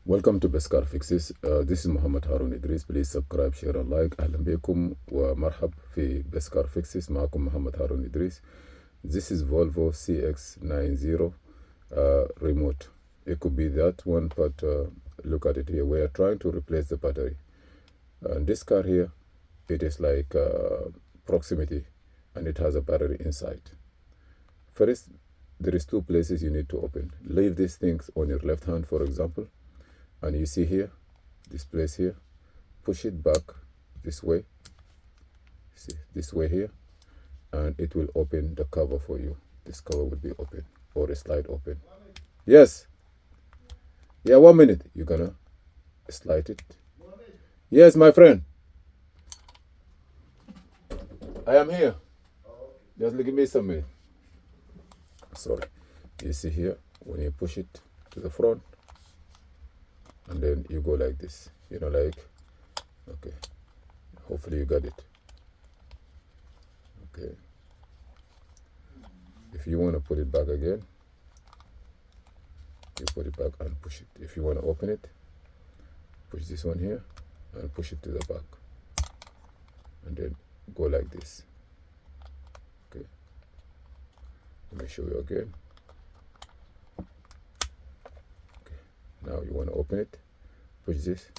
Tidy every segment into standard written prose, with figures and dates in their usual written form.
Welcome to Best Car Fixes. This is Muhammad Harun Idris. Please subscribe, share and like. أهلا بكم ومرحب في Best Car Fixes. معكم محمد هارون إدريس. This is Volvo XC90 remote. It could be that one, but look at it here. We are trying to replace the battery. And this car here, it is like proximity, and it has a battery inside. First, there is two places you need to open. Leave these things on your left hand, for example. And you see here, this place here, push it back this way, see, this way here, and it will open the cover for you. This cover will be open, or a slide open. Yes. Yeah, 1 minute. You're gonna slide it. Yes, my friend. I am here. Just give me some minute. Sorry. You see here, when you push it to the front, and then you go like this, like, okay, hopefully you got it. Okay, if you want to put it back again, you put it back and push it. If you want to open it, push this one here and push it to the back, and then go like this. Okay, let me show you again. Now you want to open it, push this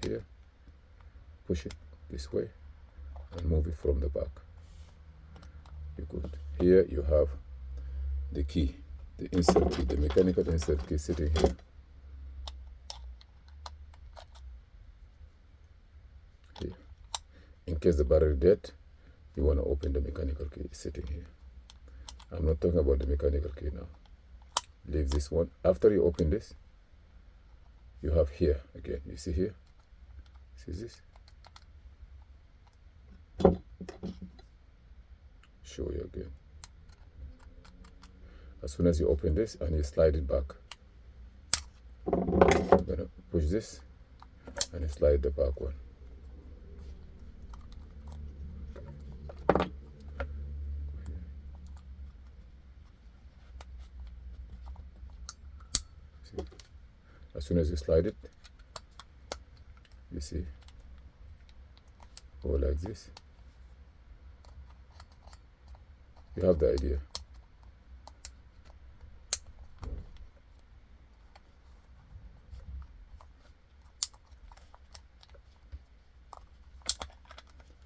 here, push it this way, and move it from the back. You could. Here you have the key, the insert key, the mechanical insert key sitting here. Here. In case the battery is dead, you want to open the mechanical key sitting here. I'm not talking about the mechanical key now. Leave this one. After you open this, you have here again. You see here? See this? Show you again. As soon as you open this and you slide it back, you're gonna push this and you slide the back one. See? As soon as you slide it, you see, go like this. You have the idea.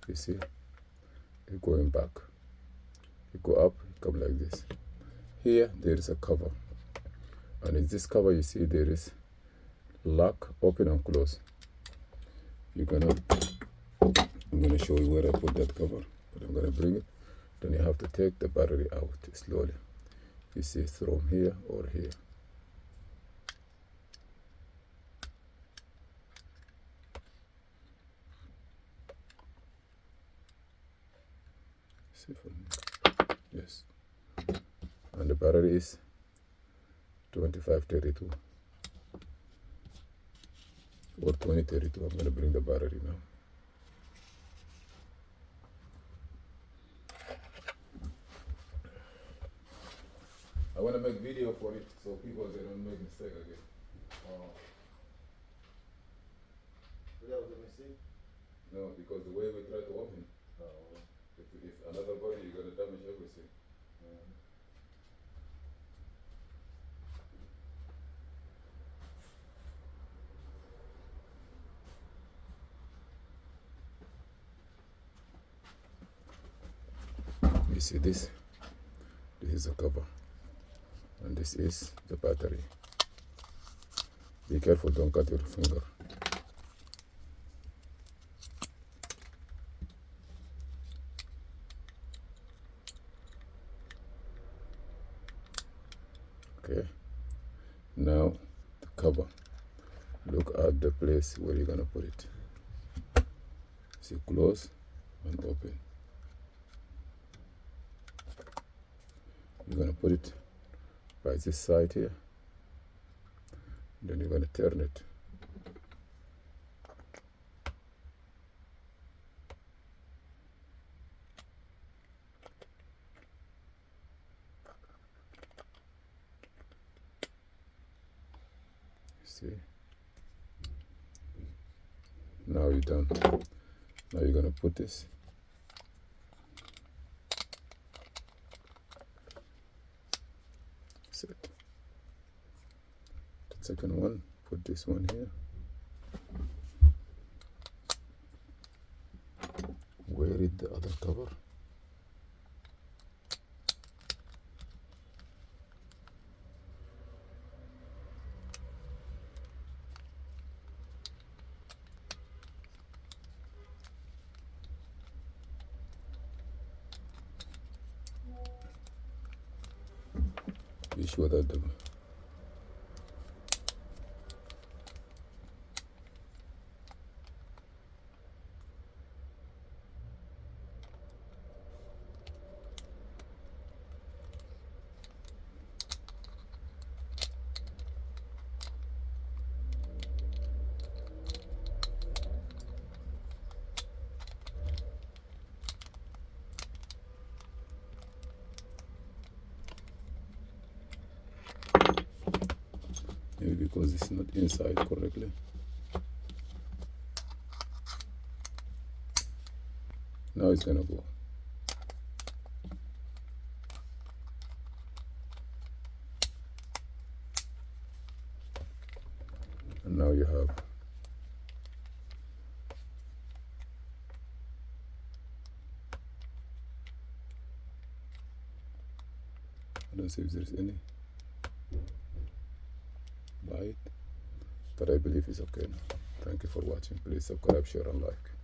You see, it's going back. You go up, you come like this. Here, there is a cover. And in this cover, you see there is lock, open and close. I'm gonna show you where I put that cover, but I'm gonna bring it. Then you have to take the battery out slowly. You see it's from here or here. See from here. Yes. And the battery is 2532 or 2032. I'm gonna bring the battery now. I want to make video for it so people they don't make mistake again. That was a mistake? No, because the way we try to open it, if another body, you're gonna damage everything. You see this? This is the cover. And this is the battery. Be careful, don't cut your finger. Okay. Now the cover. Look at the place where you're gonna put it. See, close and open. You're gonna put it by this side here, then you're gonna turn it. See, Now you're done. Now you're gonna put this. Set. The second one, put this one here. Where is the other cover? Be sure that the maybe because it's not inside correctly. Now it's gonna go. And now you have I don't see if there's any bite, but I believe it's okay now. Thank you for watching. Please subscribe, share and like.